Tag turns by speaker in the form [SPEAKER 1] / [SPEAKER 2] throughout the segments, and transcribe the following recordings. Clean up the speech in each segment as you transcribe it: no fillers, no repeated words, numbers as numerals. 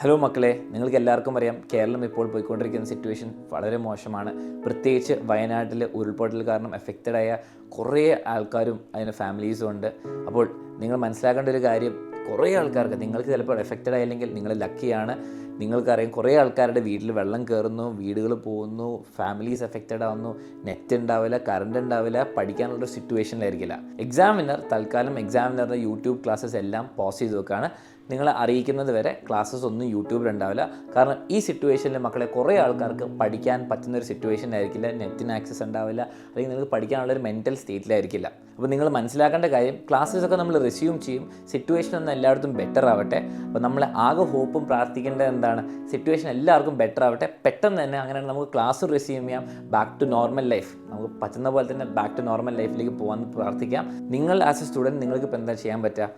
[SPEAKER 1] Hello മക്കളെ, നിങ്ങൾക്ക് എല്ലാവർക്കും അറിയാം കേരളം ഇപ്പോൾ പോയിക്കൊണ്ടിരിക്കുന്ന സിറ്റുവേഷൻ വളരെ മോശമാണ്. പ്രത്യേകിച്ച് വയനാട്ടിൽ ഉരുൾപൊട്ടൽ കാരണം എഫക്റ്റഡായ കുറേ ആൾക്കാരും അതിന് ഫാമിലീസും ഉണ്ട്. അപ്പോൾ നിങ്ങൾ മനസ്സിലാക്കേണ്ട ഒരു കാര്യം, കുറേ ആൾക്കാർക്ക്, നിങ്ങൾക്ക് ചിലപ്പോൾ എഫക്റ്റഡ് ആയില്ലെങ്കിൽ നിങ്ങൾ ലക്കിയാണ്. നിങ്ങൾക്കറിയാം കുറേ ആൾക്കാരുടെ വീട്ടിൽ വെള്ളം കയറുന്നു, വീടുകൾ പോകുന്നു, ഫാമിലീസ് എഫക്റ്റഡ് ആവുന്നു, നെറ്റ് ഉണ്ടാവില്ല, കറണ്ട് ഉണ്ടാവില്ല, പഠിക്കാനുള്ളൊരു സിറ്റുവേഷനിലായിരിക്കില്ല. എക്സാമിനർ തൽക്കാലം എക്സാമിനറുടെ യൂട്യൂബ് ക്ലാസ്സസ് എല്ലാം പോസ് ചെയ്ത് വെക്കുകയാണ്. നിങ്ങളെ അറിയിക്കുന്നത് വരെ ക്ലാസ്സസ് ഒന്നും യൂട്യൂബിൽ ഉണ്ടാവില്ല. കാരണം ഈ സിറ്റുവേഷനിൽ മക്കളെ കുറേ ആൾക്കാർക്ക് പഠിക്കാൻ പറ്റുന്നൊരു സിറ്റുവേഷൻ ആയിരിക്കില്ല. നെറ്റിന് ആക്സസ് ഉണ്ടാവില്ല, അല്ലെങ്കിൽ നിങ്ങൾക്ക് പഠിക്കാനുള്ളൊരു മെൻറ്റൽ സ്റ്റേറ്റിലായിരിക്കില്ല. അപ്പോൾ നിങ്ങൾ മനസ്സിലാക്കേണ്ട കാര്യം, ക്ലാസ്സസൊക്കെ നമ്മൾ റിസ്യൂം ചെയ്യും. സിറ്റുവേഷൻ ഒന്നും എല്ലായിടത്തും ബെറ്റർ ആവട്ടെ. അപ്പോൾ നമ്മൾ ആകെ ഹോപ്പും പ്രാർത്ഥിക്കേണ്ടത് എന്താണ്? സിറ്റുവേഷൻ എല്ലാവർക്കും ബെറ്റർ ആവട്ടെ. പെട്ടെന്ന് തന്നെ അങ്ങനെ നമുക്ക് ക്ലാസ് റിസ്യൂം ചെയ്യാം. ബാക്ക് ടു നോർമൽ ലൈഫ്, നമുക്ക് പറ്റുന്ന പോലെ തന്നെ ബാക്ക് ടു നോർമൽ ലൈഫിലേക്ക് പോകാമെന്ന് പ്രാർത്ഥിക്കാം. നിങ്ങൾ ആസ് എ സ്റ്റുഡൻറ്റ് നിങ്ങൾക്ക് ഇപ്പോൾ എന്താ ചെയ്യാൻ പറ്റുക?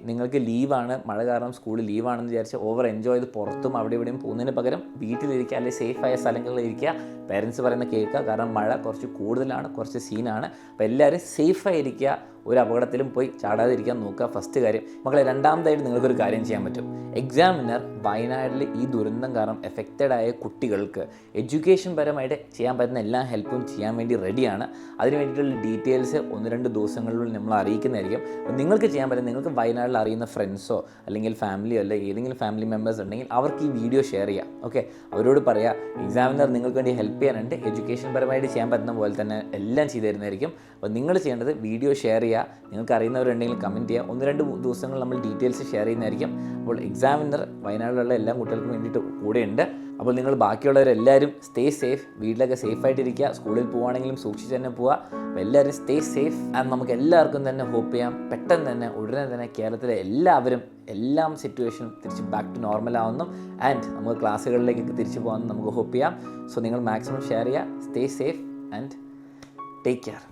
[SPEAKER 1] നിങ്ങൾക്ക് ലീവാണ്, മഴ കാരണം സ്കൂളിൽ ലീവാണെന്ന് വിചാരിച്ച് ഓവർ എൻജോയ് ചെയ്ത് പുറത്തും അവിടെ ഇവിടെയും പോകുന്നതിന് പകരം വീട്ടിലിരിക്കുക, അല്ലെങ്കിൽ സേഫായ സ്ഥലങ്ങളിൽ ഇരിക്കുക. പേരൻസ് പറയുന്ന കേൾക്കുക. കാരണം മഴ കുറച്ച് കൂടുതലാണ്, കുറച്ച് സീനാണ്. അപ്പോൾ എല്ലാവരും സേഫായിരിക്കുക, ഒരു അപകടത്തിലും പോയി ചാടാതിരിക്കാൻ നോക്കുക. ഫസ്റ്റ് കാര്യം മക്കളെ. രണ്ടാമതായിട്ട് നിങ്ങൾക്കൊരു കാര്യം ചെയ്യാൻ പറ്റും. എക്സാമിനർ വയനാട്ടിൽ ഈ ദുരന്തം കാരണം എഫക്റ്റഡ് ആയ കുട്ടികൾക്ക് എഡ്യൂക്കേഷൻ പരമായിട്ട് ചെയ്യാൻ പറ്റുന്ന എല്ലാ ഹെൽപ്പും ചെയ്യാൻ വേണ്ടി റെഡിയാണ്. അതിന് വേണ്ടിയിട്ടുള്ള ഡീറ്റെയിൽസ് 1-2 ദിവസങ്ങളിൽ നമ്മൾ അറിയിക്കുന്നതായിരിക്കും. അപ്പോൾ നിങ്ങൾക്ക് ചെയ്യാൻ പറ്റും, നിങ്ങൾക്ക് വയനാട്ടിൽ അറിയുന്ന ഫ്രണ്ട്സോ അല്ലെങ്കിൽ ഫാമിലിയോ അല്ലെങ്കിൽ ഏതെങ്കിലും ഫാമിലി മെമ്പേഴ്സ് ഉണ്ടെങ്കിൽ അവർക്ക് ഈ വീഡിയോ ഷെയർ ചെയ്യാം. ഓക്കെ, അവരോട് പറയാം എക്സാമിനർ നിങ്ങൾക്ക് വേണ്ടി ഹെൽപ്പ് ചെയ്യാനുണ്ട്, എഡ്യൂക്കേഷൻ പരമായിട്ട് ചെയ്യാൻ പറ്റുന്ന പോലെ തന്നെ എല്ലാം ചെയ്തു തരുന്നതായിരിക്കും. അപ്പോൾ നിങ്ങൾ ചെയ്യേണ്ടത് വീഡിയോ ഷെയർ ചെയ്യുക. നിങ്ങൾക്ക് അറിയുന്നവരുണ്ടെങ്കിൽ കമൻറ്റ് ചെയ്യുക. 1-2 ദിവസങ്ങൾ നമ്മൾ ഡീറ്റെയിൽസ് ഷെയർ ചെയ്യുന്നതായിരിക്കും. അപ്പോൾ എക്സാമിനർ വയനാട്ടിലുള്ള എല്ലാ കുട്ടികൾക്കും വേണ്ടിയിട്ട് കൂടെയുണ്ട്. അപ്പോൾ നിങ്ങൾ ബാക്കിയുള്ളവരെല്ലാവരും സ്റ്റേ സേഫ്, വീട്ടിലൊക്കെ സേഫായിട്ടിരിക്കുക. സ്കൂളിൽ പോവുകയാണെങ്കിലും സൂക്ഷിച്ച് തന്നെ പോവുക. അപ്പോൾ എല്ലാവരും സ്റ്റേ സേഫ്. ആൻഡ് നമുക്ക് എല്ലാവർക്കും തന്നെ ഹോപ്പ് ചെയ്യാം പെട്ടെന്ന് തന്നെ ഉടനെ തന്നെ കേരളത്തിലെ എല്ലാവരും എല്ലാം സിറ്റുവേഷനും തിരിച്ച് ബാക്ക് ടു നോർമൽ ആവുന്നു. ആൻഡ് നമുക്ക് ക്ലാസ്സുകളിലേക്കൊക്കെ തിരിച്ചു പോകാമെന്ന് നമുക്ക് ഹോപ്പ് ചെയ്യാം. സോ നിങ്ങൾ മാക്സിമം ഷെയർ ചെയ്യുക. Stay safe and take care.